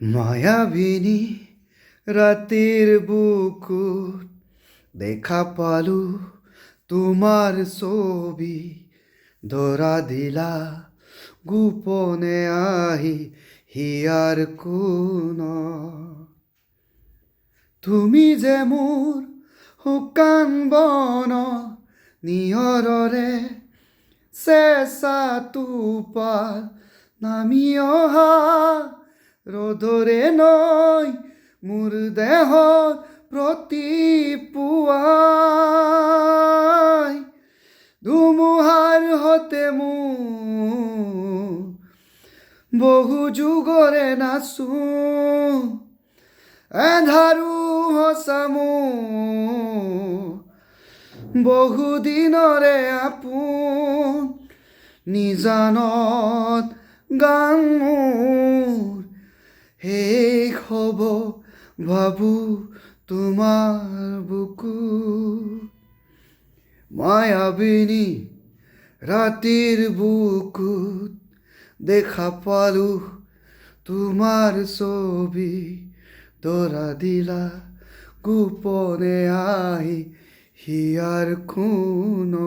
মায়াবিনী ৰাতিৰ বুকুত দেখা পালো তোমাৰ ছবি, ধৰা দিলা গোপনে আহি হিয়াৰ কোণত। তুমি যে মোৰ শুকান বন নিয়ৰৰে চেঁচা টোপাল নামি অহা ৰ'দৰে নৈ মোৰ দেহত প্ৰতি পুৱাই ধুমুহাৰ সতে মোৰ বহু যুগৰে নাচো এন্ধাৰো সঁচা মোৰ বহু দিনৰে আপোন নিজানত গান মোৰ শেষ হ'ব ভাবো তোমাৰ বুকু। মায়াবিনী ৰাতিৰ বুকুত দেখা পালো তোমাৰ ছবি, ধৰা দিলা গোপনে আহি হিয়াৰ কোণত।